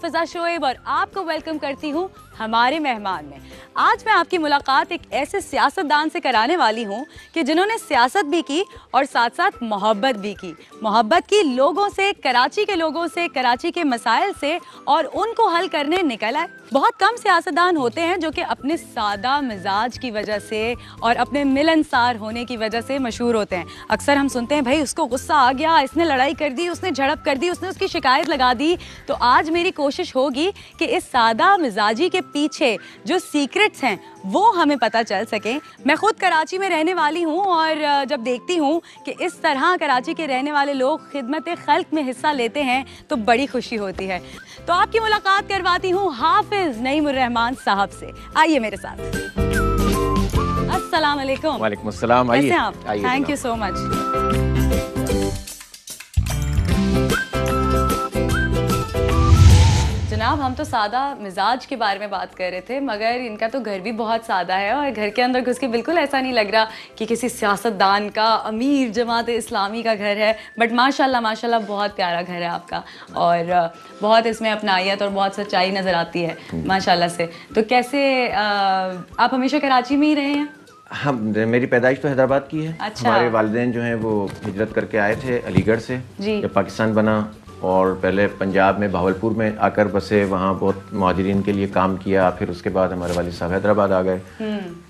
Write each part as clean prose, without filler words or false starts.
हाफिजा शोएब और आपको वेलकम करती हूँ हमारे मेहमान में। आज मैं आपकी मुलाकात एक ऐसे सियासतदान से कराने वाली हूँ कि जिन्होंने सियासत भी की और साथ साथ मोहब्बत भी की। मोहब्बत की लोगों से, कराची के लोगों से, कराची के मसाइल से, और उनको हल करने निकल आए। बहुत कम सियासतदान होते हैं जो कि अपने सादा मिजाज की वजह से और अपने मिलनसार होने की वजह से मशहूर होते हैं। अक्सर हम सुनते हैं भाई उसको गुस्सा आ गया, इसने लड़ाई कर दी, उसने झड़प कर दी, उसने उसकी शिकायत लगा दी। तो आज मेरी कोशिश होगी कि इस सादा मिजाजी के पीछे जो सीक्रेट्स हैं वो हमें पता चल सके। मैं खुद कराची में रहने वाली हूँ और जब देखती हूँ कि इस तरह कराची के रहने वाले लोग खिदमत खल्क में हिस्सा लेते हैं तो बड़ी खुशी होती है। तो आपकी मुलाकात करवाती हूँ हाफिज नईमुर रहमान साहब से। आइए मेरे साथ। अस्सलाम वालेकुम। वालेकुम अस्सलाम। कैसे हैं आप? आइए थैंक यू सो मच। जनाब, हम तो सादा मिजाज के बारे में बात कर रहे थे, मगर इनका तो घर भी बहुत सादा है और घर के अंदर घुस के बिल्कुल ऐसा नहीं लग रहा कि किसी सियासतदान का, अमीर जमात इस्लामी का घर है। बट माशाल्लाह माशाल्लाह बहुत प्यारा घर है आपका और बहुत इसमें अपनायत और बहुत सच्चाई नज़र आती है माशाल्लाह से। तो कैसे आप हमेशा कराची में ही रहे हैं? हाँ, मेरी पैदाइश तो हैदराबाद की है। अच्छा। हमारे वालिदैन जो हैं वो हिजरत करके आए थे अलीगढ़ से जी। जब पाकिस्तान बना, और पहले पंजाब में भावलपुर में आकर बसे, वहाँ बहुत मुहाजिरीन के लिए काम किया। फिर उसके बाद हमारे वालिद साहब हैदराबाद आ गए।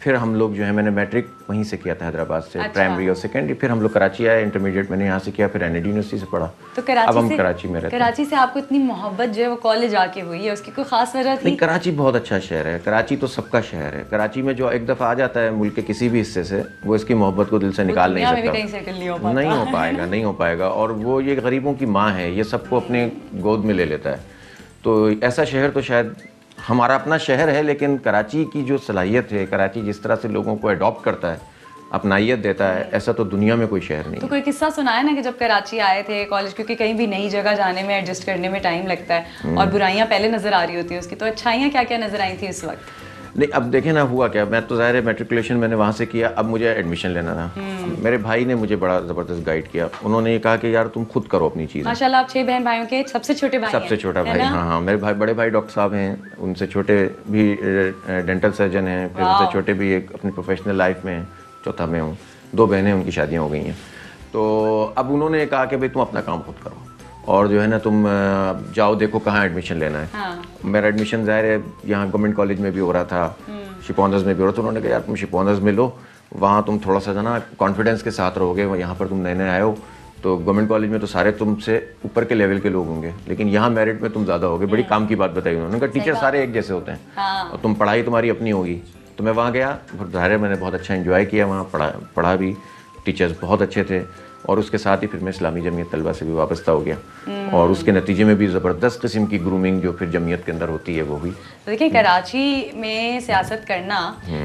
फिर हम लोग जो है, मैंने मैट्रिक वहीं से किया था हैदराबाद से। अच्छा। प्राइमरी और सेकेंडरी। फिर हम लोग कराची आए, इंटरमीडिएट मैंने यहाँ से किया, फिर एनएडी यूनिवर्सिटी से पढ़ा। तो कराची अब हम से, कराची में रहते हैं। कराची से आपको इतनी मोहब्बत जो है वो कॉलेज आके हुई है, उसकी कोई खास वजह थी? नहीं, कराची बहुत अच्छा शहर है। कराची तो सबका शहर है। कराची में जो एक दफ़ा आ जाता है मुल्क के किसी भी हिस्से से, वो इसकी मोहब्बत को दिल से निकाल नहीं सकता। कहीं सेटल नहीं हो पाता। नहीं हो पाएगा, नहीं हो पाएगा। और वो ये गरीबों की माँ है, ये सबको अपने गोद में ले लेता है। तो ऐसा शहर तो शायद हमारा अपना शहर है, लेकिन कराची की जो सलाहियत है, कराची जिस तरह से लोगों को अडॉप्ट करता है, अपनाइयत देता है, ऐसा तो दुनिया में कोई शहर नहीं। तो कोई किस्सा सुनाया ना कि जब कराची आए थे कॉलेज, क्योंकि कहीं भी नई जगह जाने में, एडजस्ट करने में टाइम लगता है और बुराइयां पहले नजर आ रही होती है उसकी, तो अच्छाइयां क्या क्या नजर आई थी उस वक्त? नहीं, अब देखें ना, हुआ क्या, मैं तो ज़ाहिर है मैट्रिकुलेशन मैंने वहाँ से किया। अब मुझे एडमिशन लेना था। मेरे भाई ने मुझे बड़ा ज़बरदस्त गाइड किया। उन्होंने ये कहा कि यार तुम खुद करो अपनी चीज़। माशाल्लाह, आप 6 बहन भाइयों के सबसे छोटे भाई हैं? सबसे छोटा भाई। हाँ हाँ, मेरे भाई, बड़े भाई डॉक्टर साहब हैं, उनसे छोटे भी डेंटल सर्जन हैं, फिर उनसे छोटे भी एक अपनी प्रोफेशनल लाइफ में, चौथा मैं हूँ। 2 बहनें, उनकी शादियाँ हो गई हैं। तो अब उन्होंने कहा कि भाई तुम अपना काम खुद करो और जो है ना तुम जाओ, देखो कहाँ एडमिशन लेना है। हाँ। मेरा एडमिशन ज़ाहिर है यहाँ गवर्नमेंट कॉलेज में भी हो रहा था, शिपौंदर्स में भी हो रहा था। उन्होंने कहा यार तुम शिपौंदर्स में लो, वहाँ तुम थोड़ा सा ना कॉन्फिडेंस के साथ रहोगे। यहाँ पर तुम नए नए आए हो, तो गवर्नमेंट कॉलेज में तो सारे तुमसे ऊपर के लेवल के लोग होंगे, लेकिन यहाँ मेरिट में तुम ज़्यादा होगे। बड़ी काम की बात बताई उन्होंने कहा टीचर सारे एक जैसे होते हैं। हाँ। और तुम पढ़ाई तुम्हारी अपनी होगी। तो मैं वहाँ गया, ज़ाहिर है मैंने बहुत अच्छा एंजॉय किया वहाँ, पढ़ा भी, टीचर्स बहुत अच्छे थे। और उसके साथ ही फिर मैं इस्लामी जमीयत तलबा से भी वाबस्ता हो गया और उसके नतीजे में भी ज़बरदस्त किस्म की ग्रूमिंग जो फिर जमीयत के अंदर होती है वो भी। तो देखिए, कराची में सियासत करना,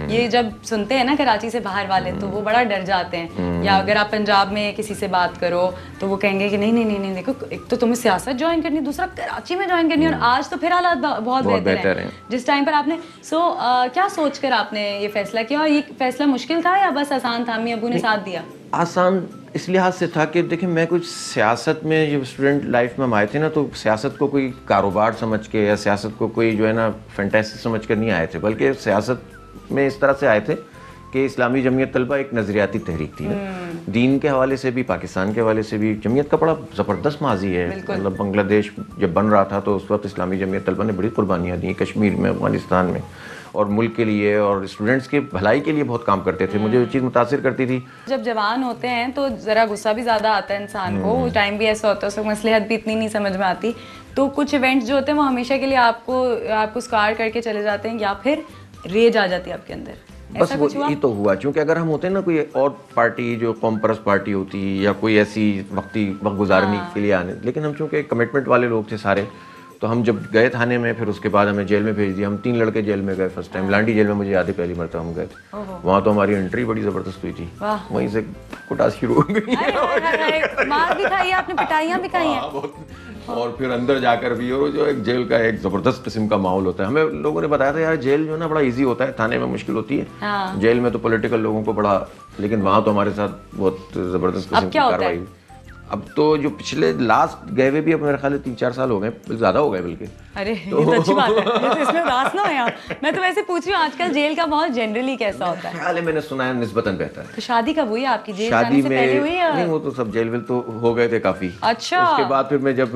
ये जब सुनते हैं ना कराची से बाहर वाले तो वो बड़ा डर जाते हैं। या अगर आप पंजाब में किसी से बात करो तो वो कहेंगे कि नहीं नहीं नहीं नहीं, देखो एक तो तुम्हें सियासत ज्वाइन करनी, दूसरा कराची में ज्वाइन करनी। और आज तो फिर हालात बहुत बेहतर है। जिस टाइम पर आपने क्या सोचकर आपने ये फैसला किया, और ये फैसला मुश्किल था या बस आसान था, अम्मी अबू ने साथ दिया? आसान इस लिहाज से था कि देखिए, मैं कुछ सियासत में, जब स्टूडेंट लाइफ में हम आए थे ना, तो सियासत को कोई कारोबार समझ के या सियासत को कोई जो है ना फैंटेसी समझ कर नहीं आए थे, बल्कि सियासत में इस तरह से आए थे कि इस्लामी जमीयत तलबा एक नज़रियाती तहरीक थी ना, दीन के हवाले से भी, पाकिस्तान के हवाले से भी। जमीयत का बड़ा ज़बरदस्त माजी है। मतलब बांग्लादेश जब बन रहा था तो उस वक्त इस्लामी जमीयत तलबा ने बड़ी कुर्बानियाँ दी, कश्मीर में, अफगानिस्तान में, और मुल्क के लिए और स्टूडेंट्स के भलाई के लिए बहुत काम करते थे। मुझे वो चीज़ मुतासिर करती थी। जब जवान होते हैं तो ज़रा गुस्सा भी ज़्यादा आता है इंसान को, वो टाइम भी ऐसा होता है, उसको मसलहत भी इतनी नहीं समझ में आती। तो कुछ इवेंट्स जो होते हैं वो हमेशा के लिए आपको स्कार करके चले जाते हैं, या फिर रेज आ जाती है आपके अंदर? बस वो ये तो हुआ, क्योंकि अगर हम होते हैं ना कोई और पार्टी जो कौम परस्त पार्टी होती या कोई ऐसी वक्त गुजारने के लिए आने, लेकिन हम चूँकि कमिटमेंट वाले लोग थे सारे, तो हम जब गए थाने में, फिर उसके बाद हमें जेल में भेज दिया। हम 3 लड़के जेल में गए फर्स्ट टाइम। लांडी जेल में मुझे याद है पहली मरतबा हम गए थे। वहाँ तो हमारी एंट्री बड़ी ज़बरदस्त हुई थी। वहीं से कुटास शुरू हो गई। मार भी खाई आपने, पिटाइयाँ भी खाई हैं? और फिर अंदर जाकर भी, और जो एक जेल का एक ज़बरदस्त किस्म का माहौल होता है। हमें लोगों ने बताया था यार जेल जो है ना बड़ा ईजी होता है, थाने में मुश्किल होती है। हाँ। जेल में तो पॉलिटिकल लोगों को बड़ा, लेकिन वहाँ तो हमारे साथ बहुत ज़बरदस्त किस्म की कार्रवाई। अब तो जो पिछले लास्ट गए हुए भी अब मेरे ख्याल 3-4 साल हो गए, ज़्यादा हो गए बल्कि। अरे ये तो अच्छी बात है, ये तो इसमें उदास ना हो यार। मैं तो वैसे पूछ रही हूँ आजकल जेल का माहौल जनरली कैसा होता है? ख्याल है मैंने सुना है निस्बतन बेहतर है। तो शादी कब हुई आपकी? जेल शादी जाने से पहले हुई या? नहीं, वो तो सब जेल वेल तो हो गए थे काफ़ी। अच्छा। उसके बाद फिर मैं जब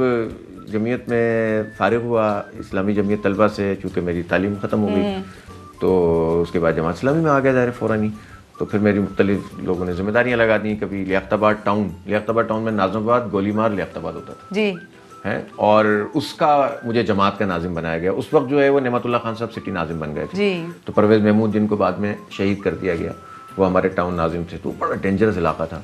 जमीयत में फारिग हुआ, इस्लामी जमीयत तलबा से, चूँकि मेरी तालीम ख़त्म हो गई, तो उसके बाद जमात इस्लामी में आ गया ज़ाहिर फ़ौरन ही। तो फिर मेरी मुख्तलिफ लोगों ने जिम्मेदारियाँ लगा दी। कभी लियाकताबाद टाउन में नाज़िमाबाद गोलीमार लियाकताबाद होता था जी है, और उसका मुझे जमात का नाजिम बनाया गया। उस वक्त जो है वो नेमतुल्लाह खान साहब सिटी नाजिम बन गए थे जी। तो परवेज़ महमूद जिनको बाद में शहीद कर दिया गया, वो हमारे टाउन नाजिम थे। तो बड़ा डेंजरस इलाका था,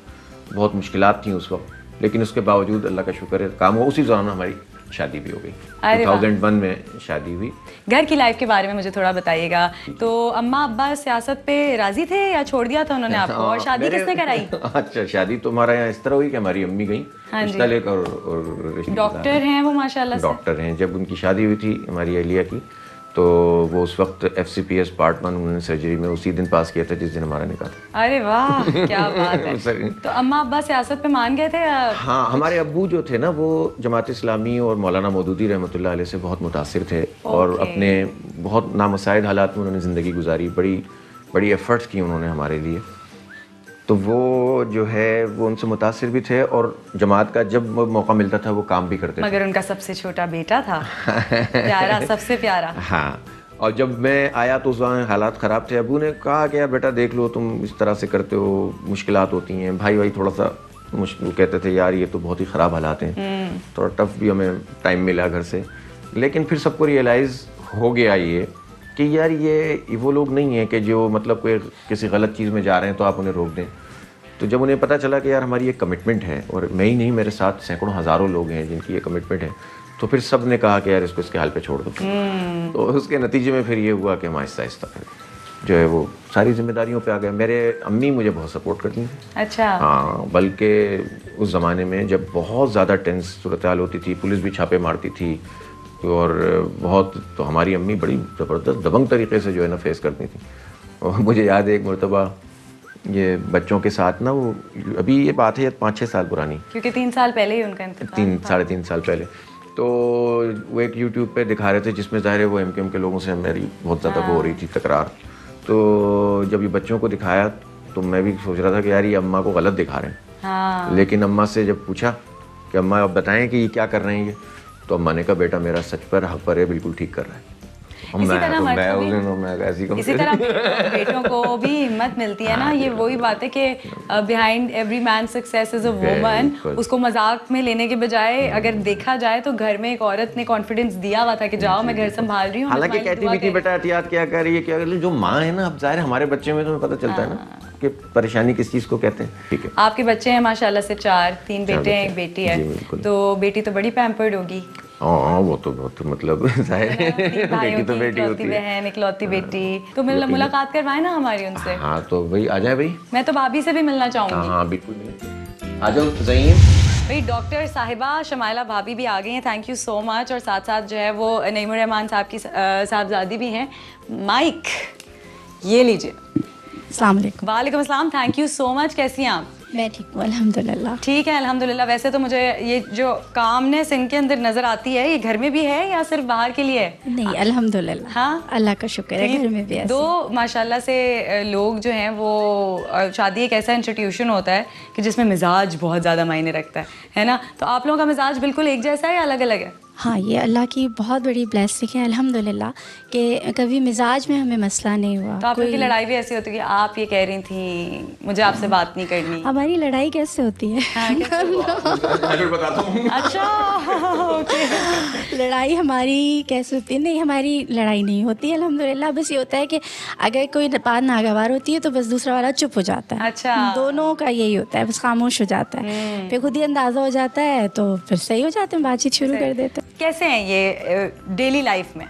बहुत मुश्किलात थी उस वक्त, लेकिन उसके बावजूद अल्लाह का शुक्र है काम हुआ। उसी दौरान हमारी शादी भी हो गई, 2001 में शादी हुई। घर की लाइफ के बारे में मुझे थोड़ा बताइएगा। तो अम्मा अब्बा सियासत पे राजी थे या छोड़ दिया था उन्होंने आपको? और शादी किसने कराई? अच्छा, शादी तो हमारा यहाँ इस तरह हुई कि हमारी अम्मी गई रिश्ता लेकर, और डॉक्टर हैं वो माशाल्लाह से। डॉक्टर हैं। जब उनकी शादी हुई थी हमारी अहलिया की, तो वो उस वक्त FCPS पार्ट 1 उन्होंने सर्जरी में उसी दिन पास किया था जिस दिन हमारा निकाह था। अरे वाह क्या बात है। तो अम्मा अब्बा सियासत पे मान गए थे या? हाँ, हमारे अब्बू जो थे ना वो जमात इस्लामी और मौलाना मौदूदी रहमतुल्लाह अलैह से बहुत मुतासिर थे, और अपने बहुत नामसाइद हालात में उन्होंने ज़िंदगी गुजारी। बड़ी एफर्ट्स की उन्होंने हमारे लिए। तो वो जो है वो उनसे मुतासिर भी थे, और जमात का जब मौका मिलता था वो काम भी करते थे। मगर उनका सबसे छोटा बेटा था प्यारा, सबसे प्यारा। हाँ, और जब मैं आया तो उस वहाँ हालात ख़राब थे। अबू ने कहा कि यार बेटा देख लो, तुम इस तरह से करते हो, मुश्किलात होती हैं। भाई थोड़ा सा मुश्किल कहते थे यार ये तो बहुत ही ख़राब हालात हैं, थोड़ा टफ भी हमें टाइम मिला घर से। लेकिन फिर सबको रियलाइज़ हो गया ये कि यार ये वो लोग नहीं हैं कि जो मतलब कोई किसी गलत चीज़ में जा रहे हैं तो आप उन्हें रोक दें। तो जब उन्हें पता चला कि यार हमारी ये कमिटमेंट है, और मैं ही नहीं मेरे साथ सैकड़ों हज़ारों लोग हैं जिनकी ये कमिटमेंट है, तो फिर सब ने कहा कि यार इसको इसके हाल पे छोड़ दो। तो उसके नतीजे में फिर ये हुआ कि हम आहिस्ता आहिस्ता जो है वो सारी जिम्मेदारियों पे आ गए। मेरे अम्मी मुझे बहुत सपोर्ट करती थी। अच्छा। हाँ, बल्कि उस ज़माने में जब बहुत ज़्यादा टेंस सूरत हाल होती थी, पुलिस भी छापे मारती थी, और बहुत, तो हमारी अम्मी बड़ी ज़बरदस्त दबंग तरीके से जो है ना फेस करती थी। और मुझे याद है एक मरतबा ये बच्चों के साथ ना, वो अभी ये बात है 5-6 साल पुरानी, क्योंकि 3 साल पहले ही उनका इंतकाल था। 3-3.5 साल पहले। तो वो एक यूट्यूब पे दिखा रहे थे जिसमें ज़ाहिर है वो MKM के लोगों से मेरी बहुत ज़्यादा वो हो रही थी तकरार। तो जब ये बच्चों को दिखाया तो मैं भी सोच रहा था कि यार ये अम्मा को गलत दिखा रहे हैं। हाँ। लेकिन अम्मा से जब पूछा कि अम्मा आप बताएं कि ये क्या कर रहे हैं ये, तो अम्मा ने कहा बेटा मेरा सच पर हक पर है, बिल्कुल ठीक कर रहा है। इसी तरह बेटों को भी हिम्मत मिलती है ना। ये वही बात है कि behind every man success is a woman. उसको मजाक में लेने के बजाय अगर देखा जाए तो घर में एक औरत ने कॉन्फिडेंस दिया हुआ था कि जाओ मैं घर संभाल रही हूँ। हालांकि कहती भी थी बेटा एहतियात क्या कर रही है क्या कर रही है। जो माँ है ना, अब जाहिर हमारे बच्चे में तो पता चलता है ना कि परेशानी किस चीज़ को कहते हैं। ठीक है, आपके बच्चे हैं माशाल्लाह से 3 बेटे हैं, एक बेटी है। तो बेटी तो बड़ी पैम्पर्ड होगी। हाँ, वो तो बहुत मतलब जाहिर है बेटी तो बेटी होती है, इकलौती बेटी। तो मुलाकात करवाए ना हमारी उनसे। हाँ, तो भाई आ जाए भाई। मैं तो भाभी से भी मिलना चाहूँगी। हाँ बिल्कुल, आ जाओ ज़हीम। भाई डॉक्टर साहिबा शमाइला भाभी भी आ गई हैं, थैंक यू सो मच। और साथ साथ जो है वो नईमुर रहमान साहब की साहबजादी भी हैं। माइक ये लीजिए। अस्सलाम वालेकुम। वालेकुम अस्सलाम, थैंक यू सो मच। कैसी हैं आप? मैं ठीक हूँ अल्हम्दुलिल्लाह। ठीक है अल्हम्दुलिल्लाह। वैसे तो मुझे ये जो कामनेस इनके अंदर नजर आती है, ये घर में भी है या सिर्फ बाहर के लिए है? नहीं अल्हम्दुलिल्लाह, हाँ अल्लाह का शुक्र है, घर में भी ऐसे। 2 माशाल्लाह से लोग जो हैं वो, शादी एक ऐसा इंस्टीट्यूशन होता है कि जिसमें मिजाज बहुत ज़्यादा मायने रखता है ना। तो आप लोगों का मिजाज बिल्कुल एक जैसा है या अलग अलग है? हाँ, ये अल्लाह की बहुत बड़ी ब्लेसिंग है अल्हम्दुलिल्लाह कि कभी मिजाज में हमें मसला नहीं हुआ। तो आप लोग की लड़ाई भी ऐसी होती है कि आप ये कह रही थी मुझे आपसे बात नहीं करनी? हमारी लड़ाई कैसे होती है? अच्छा ओके। लड़ाई हमारी कैसे होती है? नहीं, हमारी लड़ाई नहीं होती है अल्हम्दुलिल्लाह। बस ये होता है कि अगर कोई बात नागवार होती है तो बस दूसरा वाला चुप हो जाता है। अच्छा। दोनों का यही होता है, बस खामोश हो जाता है, फिर खुद ही अंदाज़ा हो जाता है तो फिर सही हो जाते हैं, बातचीत शुरू कर देते हैं। कैसे हैं ये डेली लाइफ में?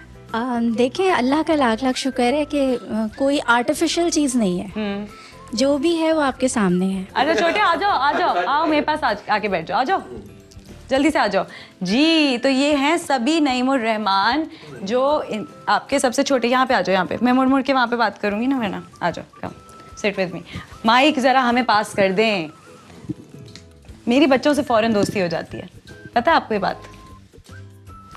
देखें, अल्लाह का लाख लाख शुक्र है कि कोई आर्टिफिशियल चीज़ नहीं है, जो भी है वो आपके सामने है। अच्छा छोटे आ जाओ आओ मेरे पास आके बैठ जाओ, आ जाओ जल्दी से आ जाओ जी। तो ये हैं सभी नईमुर रहमान जो आपके सबसे छोटे। यहाँ पे आ जाओ, यहाँ पे मैं मुड़ मुड़ के वहाँ पे बात करूँगी ना, वरना आ जाओ, come sit with me. Mike ज़रा हमें पास कर दें। मेरी बच्चों से फौरन दोस्ती हो जाती है, पता है आपको ये बात?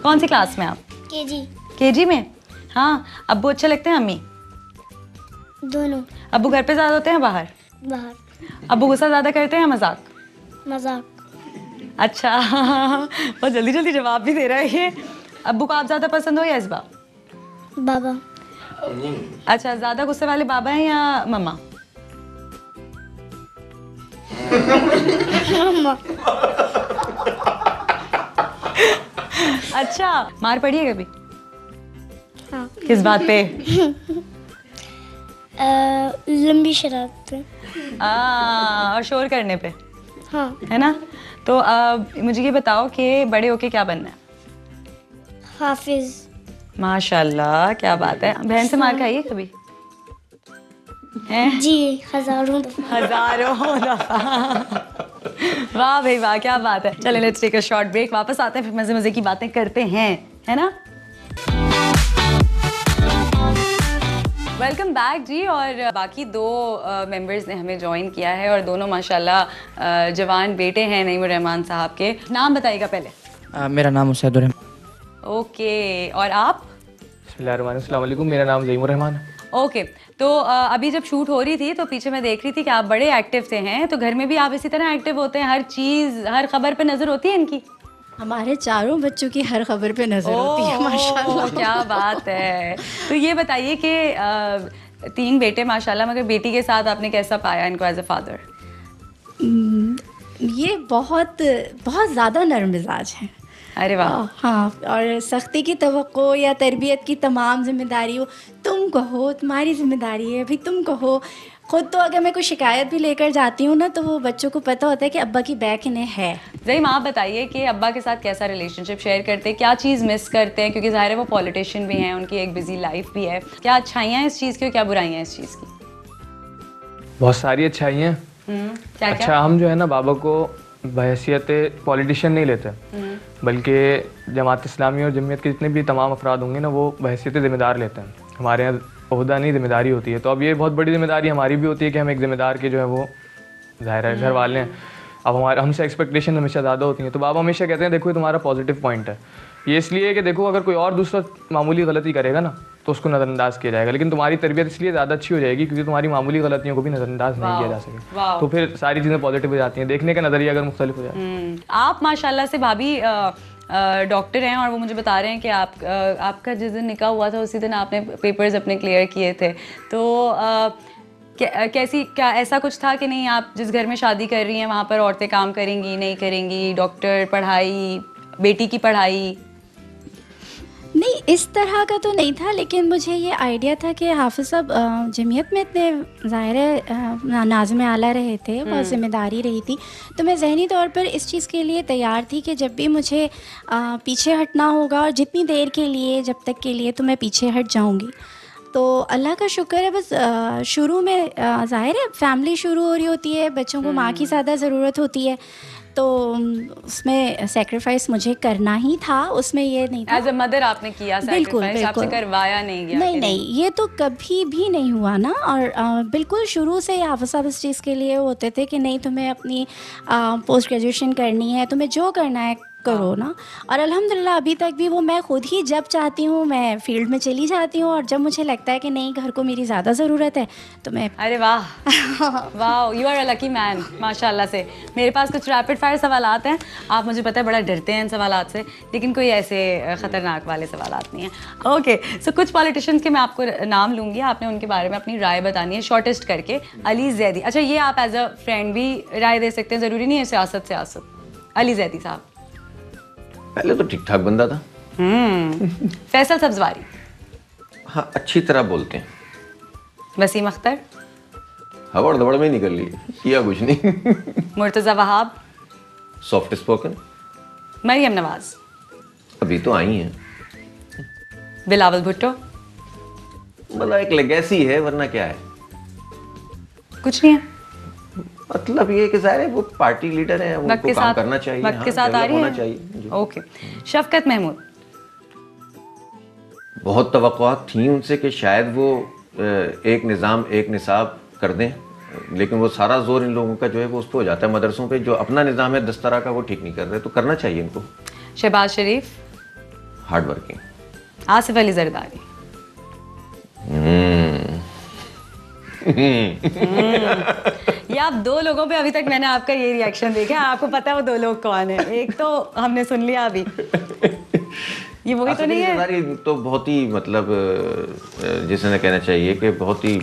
कौन सी क्लास में आप? केजी। केजी में? हाँ। अब्बू अच्छे लगते हैं, अम्मी? दोनों। अब्बू घर पे ज़्यादा होते हैं बाहर? बाहर। अब्बू गुस्सा ज़्यादा करते हैं या मजाक? मजाक। अच्छा बहुत जल्दी जल्दी जवाब भी दे रहा है ये। अब्बू को आप ज़्यादा पसंद हो या इसबा? बाबा। अच्छा, ज़्यादा गुस्से वाले बाबा हैं या मम्मा? मम्मा। अच्छा, मार पड़ी है कभी? हाँ। किस बात पे? लंबी शरारत पे। और शोर करने पे, हाँ। है ना? तो मुझे ये बताओ कि बड़े होके क्या बनना है? हाफिज। माशाल्लाह, क्या बात है। बहन से मार खाई है कभी? हैं? जी, हजारों दफा। हजारों दफा। वाह भाई वाह, क्या बात है। चले let's take a short break, वापस आते हैं, फिर मजे मजे की बातें करते हैं, है ना? वेलकम बैक जी। और बाकी दो मेंबर्स ने हमें ज्वाइन किया है और दोनों माशाल्लाह जवान बेटे हैं नईमुर रहमान साहब के। नाम बताइएगा पहले। मेरा नाम मुसैदुर रहमान। ओके, और आप? अस्सलाम वालेकुम, मेरा नाम ज़ईमुर रहमान है। ओके, तो अभी जब शूट हो रही थी तो पीछे मैं देख रही थी कि आप बड़े एक्टिव थे हैं, तो घर में भी आप इसी तरह एक्टिव होते हैं? हर चीज़, हर खबर पे नज़र होती है इनकी? हमारे चारों बच्चों की हर खबर पे नजर होती है माशाल्लाह। क्या बात है। तो ये बताइए कि 3 बेटे माशाल्लाह, मगर बेटी के साथ आपने कैसा पाया इनको एज अ फादर? ये बहुत बहुत ज़्यादा नरम मिजाज हैं। अरे वाह। हाँ, और सख्ती की तवक्को या तरबियत की तमाम जिम्मेदारी हो, तुम कहो, तुम्हारी जिम्मेदारी है भाई, तुम कहो। खुद तो अगर मैं कोई शिकायत भी लेकर जाती हूँ ना, तो वो बच्चों को पता होता है कि अब्बा की बैक इन्हें है। ज़ईम, आप बताइए कि अब्बा के साथ कैसा रिलेशनशिप शेयर करते हैं, क्या चीज़ मिस करते हैं? क्योंकि ज़ाहिर है वो पॉलिटिशियन भी हैं, उनकी एक बिजी लाइफ भी है। क्या अच्छाइयाँ हैं इस चीज़ की और क्या बुराइयाँ हैं इस चीज़ की? बहुत सारी अच्छाई हैं। क्या अच्छा, क्या? हम जो है ना बाबा को बहैसियत पॉलिटिशियन नहीं लेते, बल्कि जमात इस्लामी और जमीयत के जितने भी तमाम अफराद होंगे ना, वो बहैसियत ज़िम्मेदार लेते हैं। हमारे यहाँ ओहदा नहीं, जिम्मेदारी होती है। तो अब ये बहुत बड़ी जिम्मेदारी हमारी भी होती है कि हम एक ज़िम्मेदार के जो है वो ज़ाहिर है घर वाले हैं। अब हमारे हमसे एक्सपेक्टेशन हमेशा ज़्यादा होती हैं। तो बाबा हमेशा कहते हैं देखो ये तुम्हारा पॉजिटिव पॉइंट है। ये इसलिए कि देखो अगर कोई और दूसरा मामूली गलती करेगा ना तो उसको नज़रअंदाज किया जाएगा, लेकिन तुम्हारी तरबियत इसलिए ज़्यादा अच्छी हो जाएगी क्योंकि तुम्हारी मामूली गलतियों को भी नज़रअंदाज नहीं किया जा सके। तो फिर सारी चीज़ें पॉजिटिव हो जाती हैं, देखने का नज़रिया अगर मुख्तलिफ हो जाए। आप माशाल्लाह से भाभी डॉक्टर हैं और वो मुझे बता रहे हैं कि आपका जिस दिन निकाह हुआ था उसी दिन आपने पेपर्स अपने क्लियर किए थे। तो क्या ऐसा कुछ था कि नहीं, आप जिस घर में शादी कर रही हैं वहाँ पर औरतें काम करेंगी नहीं करेंगी, डॉक्टर, पढ़ाई, बेटी की पढ़ाई? नहीं, इस तरह का तो नहीं था, लेकिन मुझे ये आइडिया था कि हाफिज़ साहब जमीयत में इतने ज़ाहिर है नाज़िम आला रहे थे, बहुत ज़िम्मेदारी रही थी, तो मैं ज़हनी तौर पर इस चीज़ के लिए तैयार थी कि जब भी मुझे पीछे हटना होगा और जितनी देर के लिए, जब तक के लिए, तो मैं पीछे हट जाऊँगी। तो अल्लाह का शुक्र है, बस शुरू में ज़ाहिर है फैमिली शुरू हो रही होती है, बच्चों को माँ की ज़्यादा ज़रूरत होती है, तो उसमें सेक्रीफाइस मुझे करना ही था, उसमें ये नहीं था। एज अ मदर आपने किया सेक्रीफाइस, आपसे करवाया नहीं गया? नहीं, ये तो कभी भी नहीं हुआ ना। और बिल्कुल शुरू से हाफिज़ साहब इस चीज़ के लिए होते थे कि नहीं, तुम्हें अपनी पोस्ट ग्रेजुएशन करनी है, तुम्हें जो करना है करो ना। और अल्हम्दुलिल्लाह अभी तक भी वो मैं खुद ही जब चाहती हूँ मैं फील्ड में चली जाती हूँ, और जब मुझे लगता है कि नहीं घर को मेरी ज़्यादा ज़रूरत है तो मैं। अरे वाह वाह, you are a lucky man माशाल्लाह से। मेरे पास कुछ रैपिड फायर सवालात हैं, आप मुझे पता है बड़ा डरते हैं इन सवालात से, लेकिन कोई ऐसे ख़तरनाक वाले सवालात नहीं हैं। ओके, सो कुछ पॉलिटिशियंस के मैं आपको नाम लूँगी, आपने उनके बारे में अपनी राय बतानी है शॉर्टेस्ट करके। अली जैदी, अच्छा ये आप एज अ फ्रेंड भी राय दे सकते हैं, ज़रूरी नहीं है सियासत। अली जैदी साहब पहले तो ठीक ठाक बंदा था। फैसल सब्जवारी, हाँ अच्छी तरह बोलते हैं। वसीम अख्तर, हवड़ दबड़ में निकल ली, किया कुछ नहीं। Murtaza Wahab, soft spoken. मरियम नवाज, अभी तो आई हैं। बिलावल भुट्टो, मतलब एक लेगेसी है, वरना क्या है, कुछ नहीं है। मतलब ये कि ज़ाहिर है वो पार्टी लीडर हैं, उनको काम करना चाहिए, वक्त के साथ आ रही होना है। चाहिए। ओके, शफकत महमूद, बहुत तवक्कुआत थी उनसे कि शायद वो एक निज़ाम एक निसाब कर दें लेकिन वो सारा जोर इन लोगों का जो है वो उस पर हो जाता है मदरसों पे, जो अपना निज़ाम है 10 तरह का वो ठीक नहीं कर रहे, तो करना चाहिए इनको। शहबाज शरीफ, हार्ड वर्किंग। आसिफ अली जरदारी। ये आप दो लोगों पे अभी तक मैंने आपका ये रिएक्शन देखा है, आपको पता है वो दो लोग कौन है? एक तो हमने सुन लिया अभी, ये वही तो नहीं है? तो बहुत ही मतलब जिसे कहना चाहिए कि बहुत ही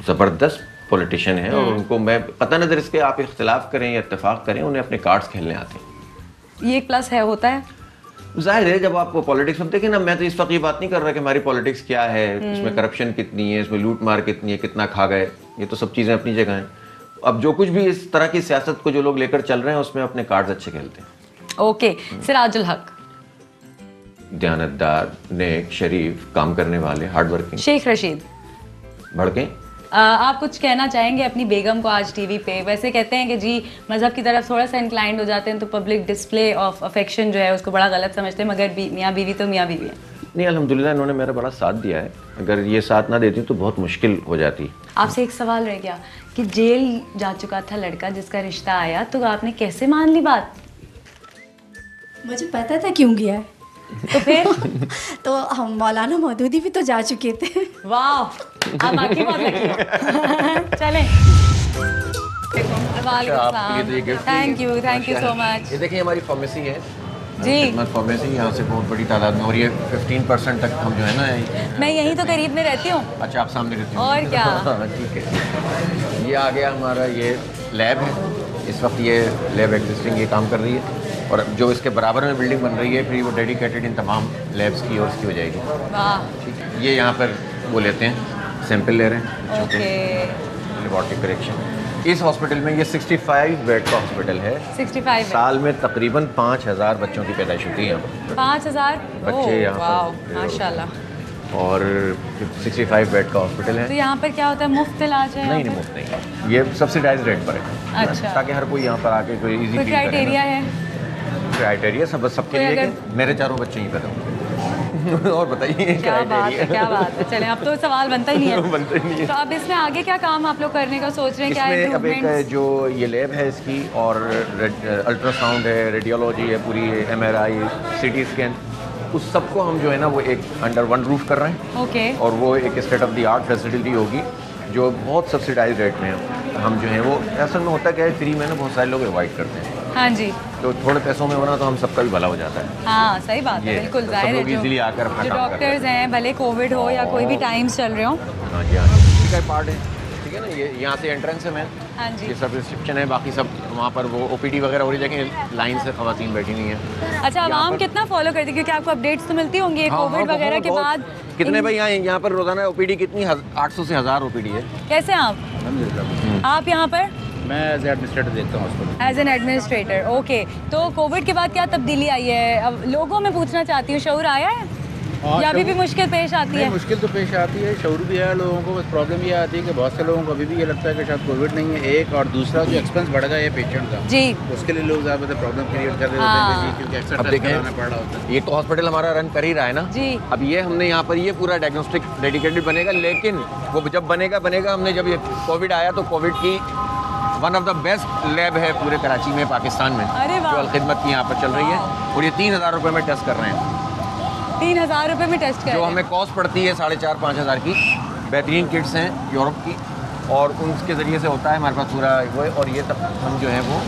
ज़बरदस्त पॉलिटिशियन है, और उनको मैं पता नज़र इसके आप इख्तिलाफ करें या इत्तेफाक करें, उन्हें अपने कार्ड्स खेलने आते हैं। ये एक प्लस है, होता है जाहिर है। जब आप पॉलिटिक्स में देखें ना, मैं तो इस वक्त ये बात नहीं कर रहा कि हमारी पॉलिटिक्स क्या है, इसमें करप्शन कितनी है, इसमें लूट मार कितनी है, कितना खा गए, ये तो सब चीज़ें अपनी जगह हैं। अब जो कुछ भी इस तरह की सियासत को जो लोग लेकर चल रहे हैं उसमें अपने कार्ड्स अच्छे खेलते हैं। ओके, सिराजुल हक। दयानतदार, नेक, शरीफ, काम करने वाले, हार्ड वर्किंग। शेख रशीद। भड़के। आप कुछ कहना चाहेंगे अपनी बेगम को आज टीवी पे? वैसे कहते हैं कि जी मज़हब की तरफ थोड़ा सा इंक्लाइंड हो जाते हैं तो पब्लिक डिस्प्ले ऑफ अफेक्शन जो है उसको बड़ा गलत समझते हैं, मगर मियाँ बीवी तो मियाँ बीवी है। नहीं, अल्हम्दुलिल्लाह इन्होंने मेरा बड़ा साथ दिया है। अगर ये साथ ना देती तो बहुत मुश्किल हो जाती। आपसे एक सवाल रह गया कि जेल जा चुका था लड़का जिसका रिश्ता आया, तो आपने कैसे मान ली बात? मुझे पता था क्यों गया है। तो फिर तो हम मौलाना मौदूदी भी तो जा चुके थे। वाह, आप बाकी बहुत लकी हो। चलें। Thank you so much. ये देखिए हमारी फार्मेसी है जी, फार्मेसी यहाँ से बहुत बड़ी तादाद में, और ये 15% तक हम जो है ना, मैं यहीं तो करीब में रहती हूँ। अच्छा आप सामने रहती हैं? और क्या। ठीक है। ये आ गया हमारा, ये लैब है। इस वक्त ये लैब एग्जिस्टिंग ये काम कर रही है, और जो इसके बराबर में बिल्डिंग बन रही है फिर वो डेडिकेटेड इन तमाम लैब्स की और इसकी हो जाएगी। वाह। ठीक है। ये यहाँ पर वो लेते हैं, सैंपल ले रहे हैं, ओके। Laboratory correction. इस हॉस्पिटल में ये 65 बेड का हॉस्पिटल है। 65 साल में तकरीबन 5000 बच्चों की पैदाइश होती है यहाँ पर। 5000 बच्चे यहाँ पर? माशाल्लाह। और 65 बेड का हॉस्पिटल है। तो यहाँ पर क्या होता है, मुफ्त इलाज है? नहीं, मुफ्त नहीं, ये सब्सिडाइज रेट पर है। अच्छा। ताकि हर कोई यहाँ पर आके कोई इजी कोई क्राइटेरिया है? क्राइटेरिया सबके लिए अगर... कि मेरे चारों बच्चे ही पैदा होंगे। और बताइए क्या बात है, क्या बात है। चलें, अब तो सवाल बनता ही नहीं है। बनता ही नहीं है। तो अब इसमें आगे क्या काम आप लोग करने का सोच रहे हैं? क्या इसमें अब एक इम्प्रूवमेंट्स? जो ये लैब है इसकी, और अल्ट्रासाउंड है, रेडियोलॉजी है, पूरी MRI, CT स्कैन, उस सबको हम जो है ना वो एक अंडर वन रूफ कर रहे हैं। ओके। और वो एक state of the art facility होगी जो बहुत सब्सिडाइज रेट में हम जो है वो, असल में होता क्या है, फ्री में ना बहुत सारे लोग अवॉइड करते हैं। हाँ जी। तो थोड़े पैसों में होना तो हम सबका भी भला हो जाता है। हाँ सही बात है, बिल्कुल जाहिर है। इजीली आकर अपना जो काम कर रहे डॉक्टर्स हैं, भले कोविड हो या कोई भी टाइम्स चल रहे हो। हाँ जी, हाँ जी, ठीक है, पार्ट है, ठीक है ना। ये यहाँ से एंट्रेंस है, मैं हाँ जी। ये सब रिसेप्शन है, बाकी सब वहाँ पर वो OPD वगैरह हो रही है, लेकिन लाइन से खवातीन बैठी नहीं है। अच्छा, आवाम कितना फॉलो करती है, क्योंकि आपको अपडेट्स तो मिलती होंगी कोविड वगैरह के बाद? कितने भाई यहाँ पर रोजाना OPD कितनी 800 से 1000 OPD है। कैसे आप यहाँ पर? मैं एज एडमिनिस्ट्रेटर देखता हूँ hospital. As an administrator, okay. तो कोविड के बाद क्या तब्दीली आई है? अब लोगों में पूछना चाहती हूँ, शऊर आया है या अभी भी मुश्किल पेश आती है? मुश्किल तो पेश आती है, शऊर भी है लोगों को, बस प्रॉब्लम ये आती है कि बहुत से लोगों को अभी भी ये लगता है कि शायद कोविड नहीं है, एक, और दूसरा जो एक्सपेंस बढ़ गया है पेशेंट का जी, उसके लिए लोग ज़्यादा प्रॉब्लम क्रिएट कर रहे होते हैं क्योंकि एक्स्ट्रा टेस्ट कराना पड़ रहा होता है। ये तो हॉस्पिटल हमारा रन कर ही रहा है ना जी। अब ये हमने यहाँ पर ये पूरा डायग्नोस्टिक डेडिकेटेड बनेगा, लेकिन वो जब बनेगा हमने जब ये कोविड आया तो कोविड की one of the best lab है पूरे कराची में, पाकिस्तान में, अरे वाह। जो अलखिदमत की यहाँ पर चल रही है, और ये 3000 रुपये में टेस्ट कर रहे हैं। 3000 रुपये में टेस्ट कर? जो हमें कॉस्ट पड़ती है 4500-5000 की। बेहतरीन किट्स हैं यूरोप की, और उनके ज़रिए से होता है हमारे पास पूरा वो है, और ये तब हम जो है वो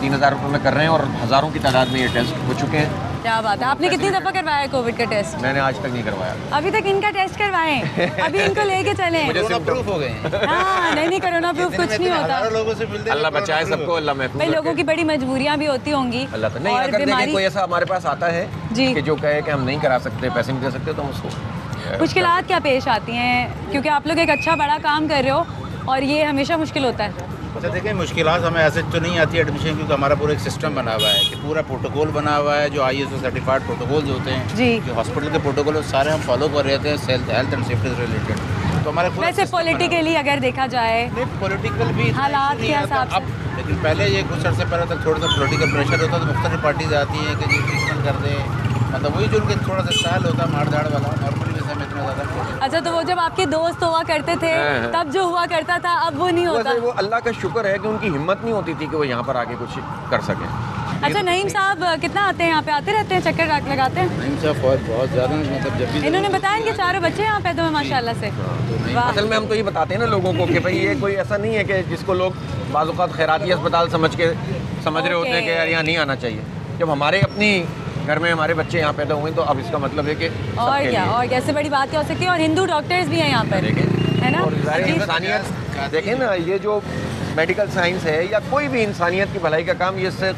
3000 रुपये में कर रहे हैं, और हज़ारों की तादाद में ये टेस्ट हो चुके हैं। क्या बात है। आपने कितनी दफ़ा करवाया कोविड का टेस्ट? मैंने आज तक नहीं करवाया। अभी तक इनका टेस्ट करवाएं, अभी इनको लेके चलें। कोरोना प्रूफ हो गए हैं। हाँ, नहीं कोरोना प्रूफ कुछ नहीं होता। लोगों से मिलते अल्लाह बचाए सबको, अल्लाह महफूज भाई, लोगों रखे। की बड़ी मजबूरियाँ भी होती होंगी। अल्लाह तो नहीं, अगर देखें कोई ऐसा हमारे पास आता है जी कि जो कहे कि हम नहीं करा सकते, पैसे नहीं दे सकते, तो हम उसको मुश्किलात क्या पेश आती हैं? क्योंकि आप लोग एक अच्छा बड़ा काम कर रहे हो और ये हमेशा मुश्किल होता है। अच्छा देखिए, मुश्किलात हमें ऐसे तो नहीं आती एडमिशन, क्योंकि हमारा पूरा एक सिस्टम बना हुआ है कि पूरा प्रोटोकॉल बना हुआ है, जो ISO सर्टिफाइड प्रोटोकॉल होते हैं जी, जो हॉस्पिटल के प्रोटोकॉल सारे हम फॉलो कर रहे थे, हेल्थ एंड सेफ्टी से रिलेटेड। तो हमारे वैसे पॉलिटिकली अगर देखा जाए, पॉलिटिकल भी हालात के हिसाब से, लेकिन पहले ये कुछ अर्से पहले तक थोड़ा सा पॉलिटिकल प्रेशर होता, तो मुख्तलिफ पार्टीज आती हैं कि जी ट्रीटमेंट कर दें, मतलब वही जो उनके थोड़ा सा स्टाइल होता है मार धाड़ वाला। नॉर्मली वैसे हमें इतना में ज़्यादा प्रेशर। अच्छा, तो वो जब आपके दोस्त हुआ करते थे तब जो हुआ करता था अब वो नहीं होता? वैसे वो अल्लाह का शुक्र है कि उनकी हिम्मत नहीं होती थी कि वो यहाँ पर आके कुछ कर सकें। अच्छा, नईम साहब कितना आते हैं यहाँ पे? आते रहते हैं, चक्कर लगाते हैं? नहीं साहब बहुत ज़्यादा, मतलब जब भी इन्होंने बताया इनके 4 बच्चे यहाँ पे तो माशाल्लाह से। वाह। असल में हम तो ये बताते हैं ना लोगों को कि भाई ये कोई ऐसा नहीं है कि जिसको लोग बाज़-औक़ात खैराती अस्पताल समझ रहे होते हैं कि यार यहाँ नहीं आना चाहिए। जब हमारे अपनी घर में हमारे बच्चे यहाँ पैदा हुए तो अब इसका मतलब है कि और क्या इससे बड़ी बात क्या हो सकती है। और हिंदू डॉक्टर्स भी हैं यहाँ पर, है ना? और इंसानियत देखें ना, ये जो मेडिकल साइंस है या कोई भी इंसानियत की भलाई का काम, ये इससे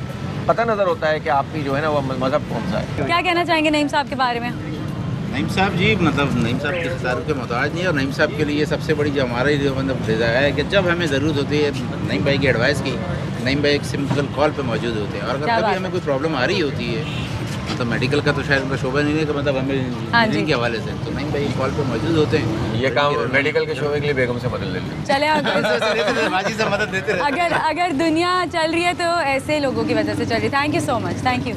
पता नज़र होता है कि आपकी जो है ना वो मज़हब कौन सा है। क्या कहना चाहेंगे नईम साहब के बारे में? नईम साहब जी, मतलब नईम साहब किसी तारुफ के मोहताज नहीं है, और नईम साहब के लिए सबसे बड़ी जो हमारी जो मतलब डिज़ायर है कि जब हमें ज़रूरत होती है नईम भाई की एडवाइस की, नईम भाई एक सिंपल कॉल पे मौजूद होते हैं। और अगर कभी हमें कोई प्रॉब्लम आ रही होती है, मतलब मेडिकल का तो शायद उनका शोबा नहीं है कि मतलब हमें इंजीनियरिंग के हवाले से, तो नईम भाई कॉल पे मौजूद होते हैं। ये काम मेडिकल के शोबे के लिए बेगम से मदद ले लें। चले माजी से मदद देते रहते हैं। अगर दुनिया चल रही है तो ऐसे लोगों की वजह से चल रही है। Thank you so much, thank you.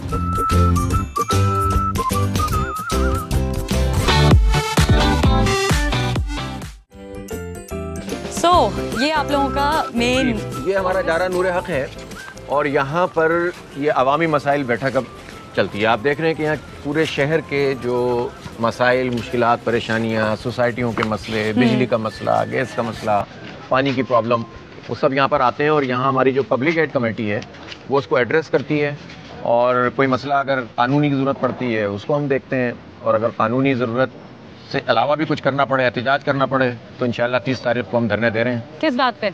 ये आप लोगों का मेन, ये हमारा दायरा नूर हक है और यहाँ पर ये अवामी मसाइल बैठक अब चलती है। आप देख रहे हैं कि यहाँ पूरे शहर के जो मसाइल, मुश्किलात, परेशानियाँ, सोसाइटियों के मसले, बिजली का मसला, गैस का मसला, पानी की प्रॉब्लम, वो सब यहाँ पर आते हैं और यहाँ हमारी जो पब्लिक एड कमेटी है वो उसको एड्रेस करती है। और कोई मसला अगर कानूनी की ज़रूरत पड़ती है उसको हम देखते हैं, और अगर कानूनी ज़रूरत से अलावा भी कुछ करना पड़े, एहतिजाज करना पड़े, तो इंशाल्लाह 30 तारीख को हम धरने दे रहे हैं। किस बात पे?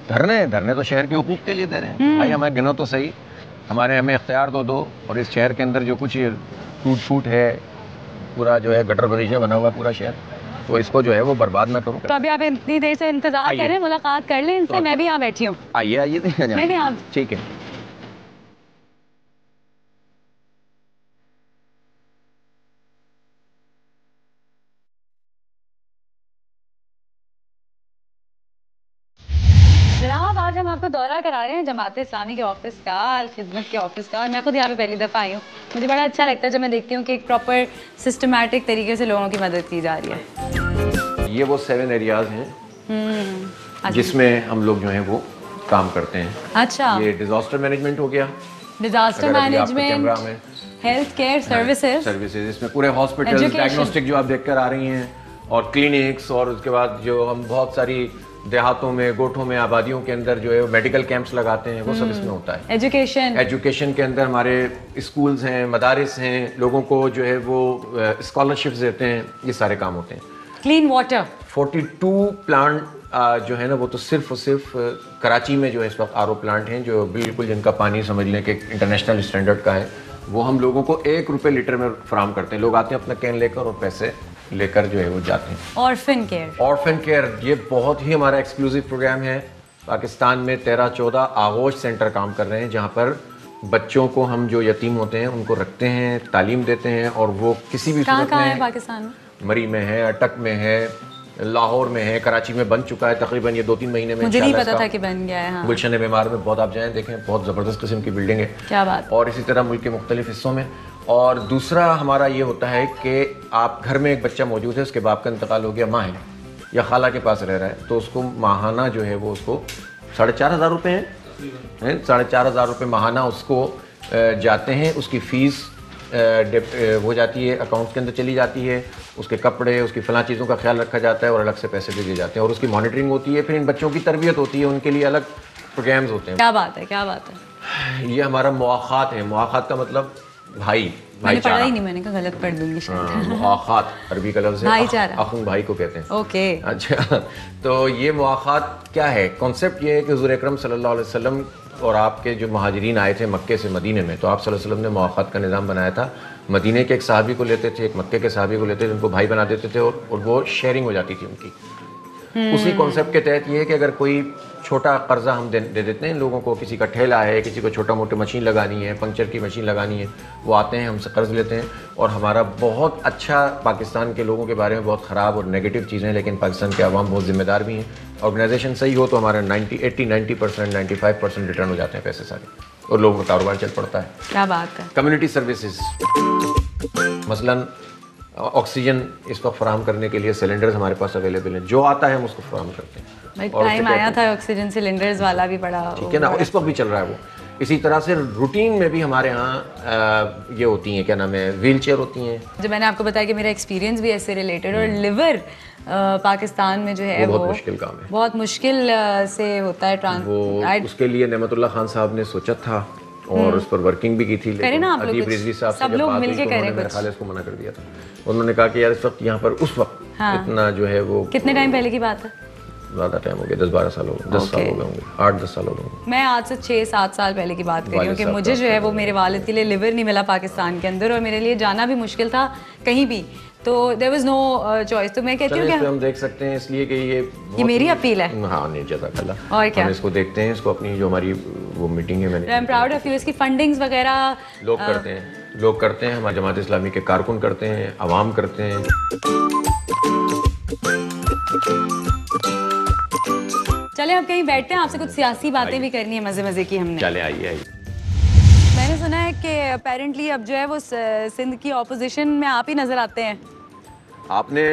धरने तो शहर के हुकूक के लिए दे रहे हैं। भाई हमें गिनो तो सही, हमें इख्तियार तो दो, और इस शहर के अंदर जो कुछ टूट फूट है, पूरा जो है गटर बगीचा बना हुआ पूरा शहर, तो इसको जो है वो बर्बाद ना करो। तो अभी आप इतनी देर से इंतजार कर रहे हैं, मुलाकात कर लें इनसे। मैं भी यहाँ बैठी हूँ। आइए नहीं आप ठीक है। जनाब, आज हम आपको दौरा करा रहे हैं जमात इस्लामी के ऑफिस का, अल खिदमत के ऑफिस का। और मैं खुद यहाँ पे पहली दफ़ा आई हूँ। मुझे बड़ा अच्छा लगता है जब मैं देखती हूँ कि एक प्रॉपर सिस्टमैटिक तरीके से लोगों की मदद की जा रही है। ये वो 7 एरियाज हैं जिसमें हम लोग जो हैं वो काम करते हैं। अच्छा, ये डिजास्टर मैनेजमेंट हो गया, disaster management, health care services, इसमें पूरे हॉस्पिटल, डायग्नोस्टिक जो आप देख कर आ रही हैं, और क्लिनिक्स, और उसके बाद जो हम बहुत सारी देहातों में, गोठों में, आबादियों के अंदर जो है मेडिकल कैंप्स लगाते हैं, वो सब इसमें होता है। एजुकेशन के अंदर हमारे स्कूल्स हैं, मदारिस हैं, लोगों को जो है वो स्कॉलरशिप्स देते हैं, ये सारे काम होते हैं। क्लीन वाटर 42 प्लांट जो है ना वो तो सिर्फ और सिर्फ कराची में जो है इस वक्त आरओ प्लांट हैं, जो बिल्कुल जिनका पानी समझ लें कि इंटरनेशनल स्टैंडर्ड का है, वो हम लोगों को 1 रुपये लीटर में फराहम करते हैं। लोग आते हैं अपना कैन लेकर और पैसे लेकर जो है वो जाते हैं। ऑर्फन केयर ये बहुत ही हमारा एक्सक्लूसिव प्रोग्राम है। पाकिस्तान में 13-14 आगोश सेंटर काम कर रहे हैं, जहाँ पर बच्चों को हम जो यतीम होते हैं उनको रखते हैं, तालीम देते हैं, और वो किसी भी सूरत में पाकिस्तान में, मरी में है, अटक में है, लाहौर में है, कराची में बन चुका है तकरीबन ये 2-3 महीने में। मुझे नहीं पता था कि बन गया है। हाँ। गुलशन बीमार में बहुत आप जाएं देखें, बहुत ज़बरदस्त किस्म की बिल्डिंग है। क्या बात। और इसी तरह मुल्क के मुख्तलिफ हिस्सों में। और दूसरा हमारा ये होता है कि आप घर में एक बच्चा मौजूद है, उसके बाप का इंतकाल हो गया, माँ है या खाला के पास रह रहा है, तो उसको माहाना जो है वो उसको 4,500 रुपये हैं, 4,500 रुपये माहाना उसको जाते हैं। उसकी फ़ीस हो जाती है, अकाउंट के अंदर चली जाती है, उसके कपड़े, उसकी फ़लाँ चीज़ों का ख्याल रखा जाता है और अलग से पैसे भी दिए जाते हैं, और उसकी मॉनिटरिंग होती है। फिर इन बच्चों की तरबियत होती है, उनके लिए अलग प्रोग्राम्स होते हैं। क्या बात है, क्या बात है। ये हमारा मुआखात है। मुआखात का मतलब भाई, मैंने पढ़ा ही नहीं, मैंने कहा गलत पढ़ दूंगी शायद। मुआखात अरबी का लफ्ज़ है, भाईचारा, अखुन भाई को कहते हैं। ओके, अच्छा, तो ये मुआखात क्या है? कॉन्सेप्ट ये है कि हुज़ूर अकरम सल्लल्लाहु अलैहि वसल्लम और आपके जो महाजिरीन आए थे मक्के से मदीने में, तो आप सल्लल्लाहु अलैहि वसल्लम ने मुआखात का निज़ाम बनाया था। मदीने के एक सहाबी को लेते थे, एक मक्के के सहाबी को लेते थे, उनको भाई बना देते थे, और वो शेयरिंग हो जाती थी उनकी। उसी कॉन्सेप्ट के तहत ये है कि अगर कोई छोटा कर्जा हम दे देते हैं लोगों को, किसी का ठेला है, किसी को छोटा मोटा मशीन लगानी है, पंक्चर की मशीन लगानी है, वो आते हैं हमसे कर्ज लेते हैं। और हमारा बहुत अच्छा, पाकिस्तान के लोगों के बारे में बहुत ख़राब और नेगेटिव चीज़ें हैं, लेकिन पाकिस्तान के अवाम बहुत ज़िम्मेदार भी हैं। ऑर्गेनाइजेशन सही हो तो हमारा 80-90%, 95% रिटर्न हो जाते हैं पैसे सारे, और लोगों का कारोबार चल पड़ता है। क्या बात है। कम्युनिटी सर्विसेज, मसलन ऑक्सीजन इस वक्त फराहम करने के लिए सिलेंडर्स हमारे पास अवेलेबल हैं, जो आता है हम उसको फराहम करते हैं। भाई और टाइम उससे आया था ऑक्सीजन सिलेंडर्स वाला भी बड़ा, ठीक है ना, इस वक्त भी चल रहा है वो। इसी तरह से रूटीन में भी हमारे यहाँ ये होती हैं, क्या नाम है, व्हील चेयर होती हैं। जो मैंने आपको बताया कि मेरा एक्सपीरियंस भी ऐसे रिलेटेड, और लिवर पाकिस्तान में जो है वो वो बहुत मुश्किल काम है, बहुत मुश्किल से होता है वो उसके लिए नेमतुल्लाह खान साहब ने सोचा था और उस पर वर्किंग भी की थी, करें ना आप लोग अदीब कुछ, रिजवी साहब सब से जब लोग बात हुई मिलके तो करें उन्होंने मेरे कुछ। ख्याल है इसको मना कर दिया था। उन्होंने कहा कि यार इस वक्त यहाँ पर उस वक्त हाँ। इतना जो है वो कितने टाइम पहले की बात है? ज़्यादा टाइम हो गया, 10-12 साल हो गए, 10 साल हो गए होंगे, 8-10 साल हो गए होंगे। मैं आज से 6-7 साल पहले की बात कर रही हूँ कि मुझे जो है वो मेरे वालिद के लिए लिवर नहीं मिला पाकिस्तान के अंदर, और मेरे लिए जाना भी मुश्किल था कहीं भी, तो देयर वाज नो चॉइस। तो मैं कहती हूँ चलिए, इस पे कि हम देख सकते हैं, इसलिए कि ये मेरी अपील है। हाँ नहीं, जज़ाकल्लाह। और क्या? हम इसको देखते हैं, इसको अपनी जो हमारी वो मीटिंग है, मैंने I am proud of you. इसकी फंडिंग्स वगैरह लोग करते हैं, हमारे जमात इस्लामी के कारकुन करते हैं, अवाम करते हैं। चले अब कहीं बैठते हैं, आपसे कुछ सियासी बातें भी करनी है, मजे मजे की हमने। चले आइए। मैंने सुना है कि अपेरेंटली अब जो है वो सिंध की ऑपोजिशन में आप ही नजर आते हैं। आपने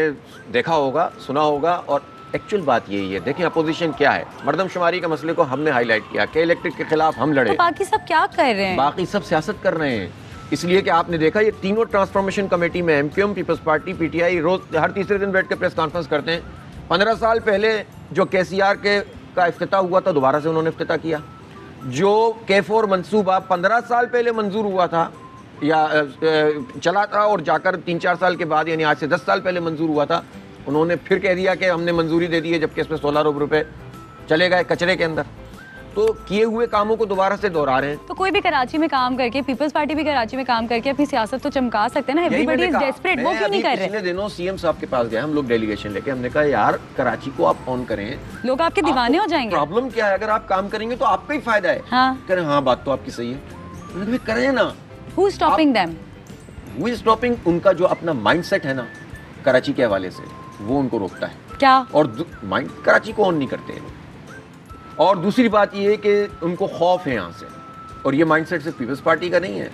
देखा होगा, सुना होगा, और एक्चुअल बात यही है। देखिए अपोजिशन क्या है, मरदमशुमारी के मसले को हमने हाईलाइट किया कि इलेक्ट्रिक के खिलाफ हम लड़े, तो बाकी सब क्या कर रहे हैं? बाकी सब सियासत कर रहे हैं। इसलिए कि आपने देखा ये तीनों ट्रांसफॉर्मेशन कमेटी में MQM, पीपल्स पार्टी, PTI रोज हर तीसरे दिन बैठ के प्रेस कॉन्फ्रेंस करते हैं। 15 साल पहले जो KCR का इफ्तिताह हुआ था, दोबारा से उन्होंने इफ्तिताह किया। जो K4 मंसूबा 15 साल पहले मंजूर हुआ था या चला था, और जाकर 3-4 साल के बाद, यानी आज से 10 साल पहले मंजूर हुआ था, उन्होंने फिर कह दिया कि हमने मंजूरी दे दी है, जबकि इसमें 16 अरब रुपए चले गए कचरे के अंदर। तो किए हुए कामों को दोबारा से दोहरा रहे हैं। तो कोई भी कराची में काम करके, पीपल्स पार्टी भी कराची में काम करके अपनी सियासत तो चमका सकते हैं ना। एवरीबॉडी इज डेस्परेट, वो क्यों नहीं कर रहे? पिछले दिनों CM साहब के पास गए हम लोग डेलीगेशन लेके, हमने कहा यार कराची को आप ऑन करें, लोग आपके दीवाने हो जाएंगे। प्रॉब्लम क्या है, अगर आप काम करेंगे तो आपका ही फायदा है। हाँ। कह रहे हाँ, बात तो आपकी सही है, मैंने कहा करें ना। Who is stopping them? Who is stopping? उनका जो अपना माइंडसेट है ना कराची के हवाले से, वो उनको रोकता है। क्या? और माइंड कराची को ऑन नहीं करते हैं। और दूसरी बात ये है कि उनको खौफ है यहाँ से, और ये माइंडसेट सिर्फ पीपल्स पार्टी का नहीं है।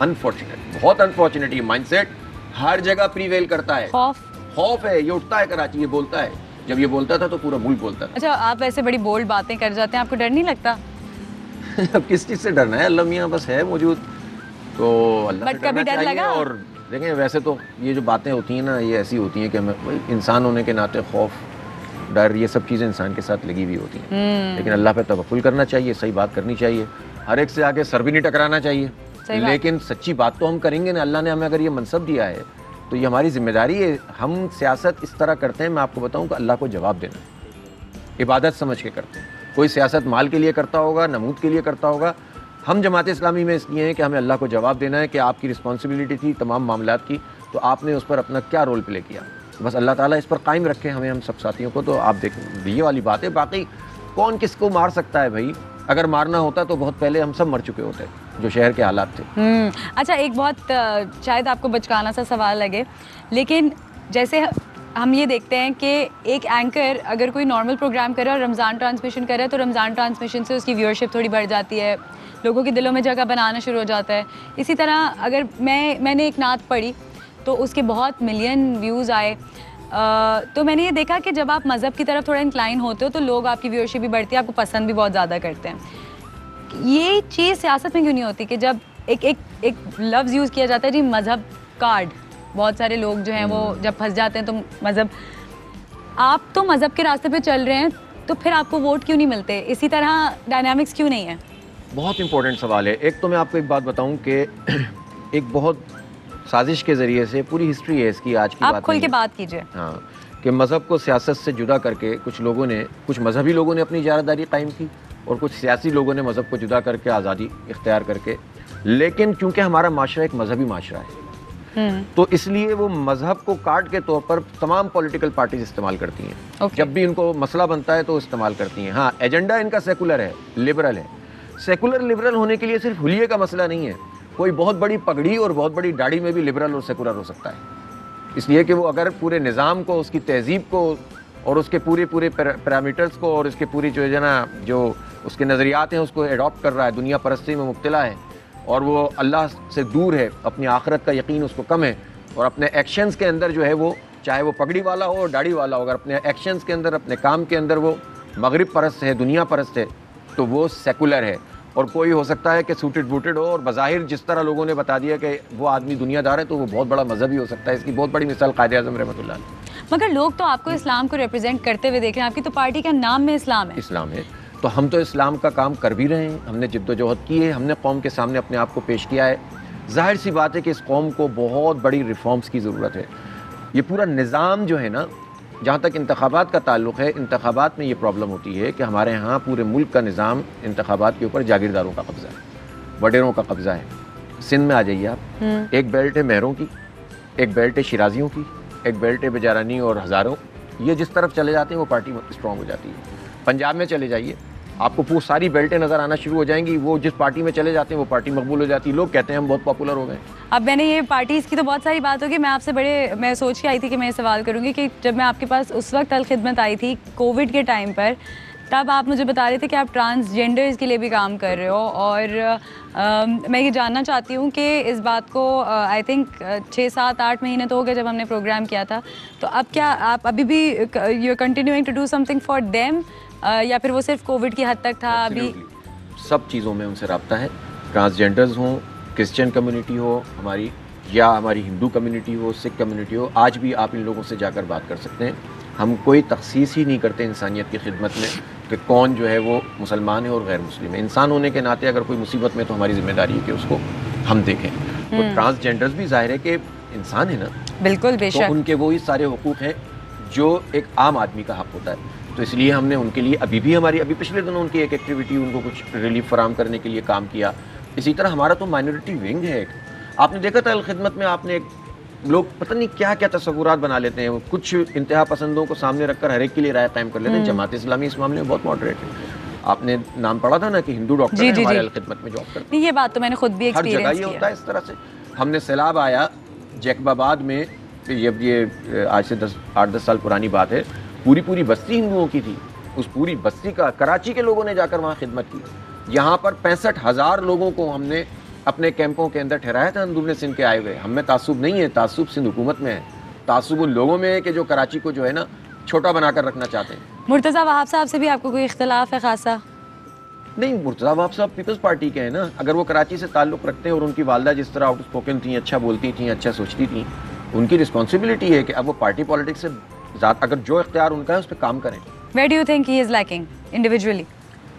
अनफॉर्चुनेट, बहुत अनफॉर्चुनेट, ये माइंडसेट हर जगह प्रीवेल करता है। खौफ है, ये उठता है कराची, ये बोलता है। जब ये बोलता था तो पूरा मुल्क बोलता था। अच्छा, आप ऐसे बड़ी बोल्ड बातें कर जाते हैं, आपको डर नहीं लगता? अब किस चीज़ से डरना है, अल्लाह मियाँ बस है मौजूद, तो अल्लाह से बट कभी डरना डर चाहिए। लगा? और देखें, वैसे तो ये जो बातें होती हैं ना, ये ऐसी होती हैं कि हमें भाई इंसान होने के नाते खौफ, डर, ये सब चीज़ें इंसान के साथ लगी हुई होती हैं। लेकिन अल्लाह पे तवक्कुल करना चाहिए, सही बात करनी चाहिए, हर एक से आगे सर भी नहीं टकराना चाहिए। लेकिन सच्ची बात तो हम करेंगे ना। अल्लाह ने हमें अगर ये मनसब दिया है तो ये हमारी जिम्मेदारी है। हम सियासत इस तरह करते हैं, मैं आपको बताऊं कि अल्लाह को जवाब देना, इबादत समझ के करते हैं। कोई सियासत माल के लिए करता होगा, नमूद के लिए करता होगा। हम जमात इस्लामी में इसलिए हैं कि हमें अल्लाह को जवाब देना है कि आपकी रिस्पॉन्सिबिलिटी थी तमाम मामलात की, तो आपने उस पर अपना क्या रोल प्ले किया। बस अल्लाह ताला इस पर कायम रखे हमें, हम सब साथियों को। तो आप देख, ये वाली बात है। बाकी कौन किसको मार सकता है भाई? अगर मारना होता तो बहुत पहले हम सब मर चुके होते, जो शहर के हालात थे। अच्छा, एक बहुत शायद आपको बचकाना सा सवाल लगे, लेकिन जैसे हम ये देखते हैं कि एक एंकर अगर कोई नॉर्मल प्रोग्राम करे और रमज़ान ट्रांसमिशन करे, तो रमज़ान ट्रांसमिशन से उसकी व्यूअरशिप थोड़ी बढ़ जाती है, लोगों के दिलों में जगह बनाना शुरू हो जाता है। इसी तरह अगर मैंने एक नात पढ़ी तो उसके बहुत मिलियन व्यूज़ आए। तो मैंने ये देखा कि जब आप मज़हब की तरफ थोड़ा इंक्लाइन होते हो तो लोग आपकी व्यूअरशिप भी बढ़ती है, आपको पसंद भी बहुत ज़्यादा करते हैं। ये चीज़ सियासत में क्यों नहीं होती कि जब एक लफ्ज़ यूज़ किया जाता है जी, मज़हब कार्ड, बहुत सारे लोग जो हैं वो जब फंस जाते हैं तो मज़हब, आप तो मज़हब के रास्ते पे चल रहे हैं, तो फिर आपको वोट क्यों नहीं मिलते? इसी तरह डायनामिक्स क्यों नहीं है? बहुत इंपॉर्टेंट सवाल है। एक तो मैं आपको एक बात बताऊं कि एक बहुत साजिश के ज़रिए से पूरी हिस्ट्री है इसकी, आज की आप बात खुल के नहीं है। बात कीजिए। हाँ, कि मज़हब को सियासत से जुदा करके कुछ लोगों ने, कुछ मजहबी लोगों ने अपनी इजारादारी कायम की, और कुछ सियासी लोगों ने मज़हब को जुदा करके आज़ादी इख्तियार करके। लेकिन क्योंकि हमारा माशरा एक मजहबी माशरा है, तो इसलिए वो मज़हब को कार्ड के तौर पर तमाम पॉलिटिकल पार्टीज इस्तेमाल करती हैं। जब भी इनको मसला बनता है तो इस्तेमाल करती हैं। हाँ, एजेंडा इनका सेकुलर है, लिबरल है। सेकुलर लिबरल होने के लिए सिर्फ हुलिये का मसला नहीं है, कोई बहुत बड़ी पगड़ी और बहुत बड़ी दाढ़ी में भी लिबरल और सेकुलर हो सकता है। इसलिए कि वो अगर पूरे निज़ाम को, उसकी तहजीब को और उसके पूरे पैरामीटर्स को और उसके पूरी जो है ना, जो उसके नज़रियात हैं उसको एडॉप्ट कर रहा है, दुनिया परस्ती में मुब्तला है और वो अल्लाह से दूर है, अपनी आखिरत का यकीन उसको कम है, और अपने एक्शंस के अंदर जो है वो, चाहे वो पगड़ी वाला हो और दाढ़ी वाला हो, अगर अपने एक्शंस के अंदर, अपने काम के अंदर वो मगरिब परस्त है, दुनिया परस्त है, तो वो सेकुलर है। और कोई हो सकता है कि सूटेड बूटेड हो और बज़ाहिर जिस तरह लोगों ने बता दिया कि वो आदमी दुनियादार है, तो वो बहुत बड़ा मजहबी हो सकता है। इसकी बहुत बड़ी मिसाल कायदे आज़म रहमतुल्लाह अलैह। मगर लोग तो आपको इस्लाम को रिप्रेजेंट करते हुए देख रहे हैं, आपकी तो पार्टी का नाम में इस्लाम है। इस्लाम है, तो हम तो इस्लाम का काम कर भी रहे हैं, हमने जिद्दोजहद की है, हमने कौम के सामने अपने आप को पेश किया है। जाहिर सी बात है कि इस कौम को बहुत बड़ी रिफॉर्म्स की ज़रूरत है। ये पूरा निज़ाम जो है ना, जहाँ तक इंतखाबात का ताल्लुक़ है, इंतखाबात में ये प्रॉब्लम होती है कि हमारे यहाँ पूरे मुल्क का निज़ाम इंतखाबात के ऊपर जागीरदारों का कब्ज़ा है, वडेरों का कब्ज़ा है। सिंध में आ जाइए आप, एक बेल्ट है मेहरों की, एक बेल्ट है शिराजियों की, एक बेल्ट है बेजारानी और हज़ारों। ये जिस तरफ चले जाते हैं वो पार्टी स्ट्रॉन्ग हो जाती है। पंजाब में चले जाइए, आपको वो सारी बेल्टें नज़र आना शुरू हो जाएंगी। वो जिस पार्टी में चले जाते हैं वो पार्टी मकबूल हो जाती है। लोग कहते हैं हम बहुत पॉपुलर हो गए। अब मैंने ये पार्टीज़ की तो बहुत सारी बात होगी, मैं आपसे मैं सोच के आई थी कि मैं ये सवाल करूँगी कि जब मैं आपके पास उस वक्त अलखिदमत आई थी कोविड के टाइम पर, तब आप मुझे बता रहे थे कि आप ट्रांसजेंडर्स के लिए भी काम कर रहे हो। और मैं ये जानना चाहती हूँ कि इस बात को आई थिंक 6, 7, 8 महीने तो हो गए जब हमने प्रोग्राम किया था, तो अब क्या आप अभी भी you are continuing to do something for them, या फिर वो सिर्फ कोविड की हद तक था? अभी सब चीज़ों में उनसे रब्ता है, ट्रांसजेंडर्स हों, क्रिश्चियन कम्युनिटी हो हमारी, या हमारी हिंदू कम्युनिटी हो, सिख कम्युनिटी हो, आज भी आप इन लोगों से जाकर बात कर सकते हैं। हम कोई तखसीस ही नहीं करते इंसानियत की खिदमत में कि कौन जो है वो मुसलमान है और गैर मुस्लिम है। इंसान होने के नाते अगर कोई मुसीबत में, तो हमारी जिम्मेदारी है कि उसको हम देखें। तो ट्रांसजेंडर्स भी जाहिर है कि इंसान है ना, बिल्कुल बेशक, तो उनके वही सारे हुकूक हैं जो एक आम आदमी का हक होता है। तो इसलिए हमने उनके लिए अभी पिछले दिनों उनकी एक एक्टिविटी, उनको कुछ रिलीफ फराम करने के लिए काम किया। इसी तरह हमारा तो माइनॉरिटी विंग है। आपने देखा था अलखिदमत में, आपने लोग पता नहीं क्या क्या तस्वुरात बना लेते हैं, कुछ इंतहा पसंदों को सामने रखकर हर एक के लिए राय कायम कर लेते हैं। जमात इस्लामी इस मामले में बहुत मॉडरेट है। आपने नाम पढ़ा था ना कि हिंदू डॉक्टर हमारे अलखिदमत में जॉब करते हैं। ये बात तो मैंने खुद भी हर जगह ये होता है इस तरह से। हमने सैलाब आया जैकबाबाद में, ये आज से 8-10 साल पुरानी बात है, पूरी बस्ती हिंदुओं की थी। उस पूरी बस्ती का कराची के लोगों ने जाकर वहाँ खिदमत की। यहाँ पर 65,000 लोगों को हमने अपने कैंपों के अंदर ठहराया था अंदरूनी सिंध के आए हुए। हमें तासुब नहीं है, तासुब सिंध हुकूमत में है। तासुब उन लोगों में है कि जो कराची को जो है ना छोटा बनाकर रखना चाहते हैं। मुर्तज़ा वहाब साहब से भी आपको कोई इख्तिलाफ है खासा? नहीं, मुर्तज़ा वहाब साहब पीपल्स पार्टी के हैं ना। अगर वो कराची से ताल्लुक़ रखते हैं और उनकी वालदा जिस तरह आउट स्पोकन थी, अच्छा बोलती थी, अच्छा सोचती थी, उनकी रिस्पॉन्सिबिलिटी है कि अब वो पार्टी पॉलिटिक्स से अगर जो इख्तियार उनका है उस पर काम करें। Where do you think he is lacking individually?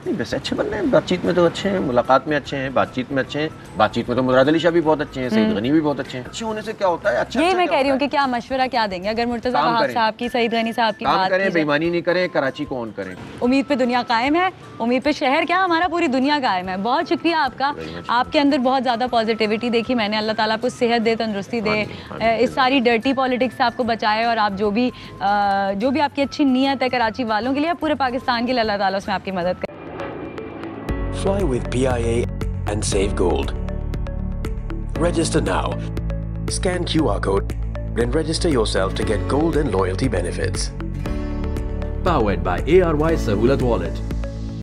नहीं, वैसे अच्छे बन रहे हैं, बातचीत में तो अच्छे हैं, मुलाकात में अच्छे हैं, बातचीत में अच्छे हैं। बातचीत में तो मुराद अली शाह भी बहुत अच्छे हैं, सईद गनी भी बहुत अच्छे हैं। अच्छे होने से क्या होता है? अच्छा, यही अच्छा मैं क्या कह रही हूँ होता कि क्या मशवरा क्या देंगे अगर मुर्तज़ा काम वहाब करें। साहब की, सईद गनी साहब की काम बात करें, की जाए? बेईमानी नहीं करें, कराची को ऑन करें। उम्मीद पे दुनिया कायम है, उम्मीद पे शहर क्या हमारा पूरी दुनिया कायम है। बहुत शुक्रिया आपका, आपके अंदर बहुत ज़्यादा पॉजिटिविटी देखी मैंने। अल्लाह ताला आपको सेहत दे, तंदुरुस्ती दे, इस सारी डर्टी पॉलिटिक्स से आपको बचाए, और आप जो भी आपकी अच्छी नीयत है कराची वालों के लिए, पूरे पाकिस्तान के लिए अल्लाह ताला उसमें आपकी मदद करे। Fly with PIA and save gold. Register now. Scan QR code and register yourself to get gold and loyalty benefits. Powered by ARY Sahulat Wallet.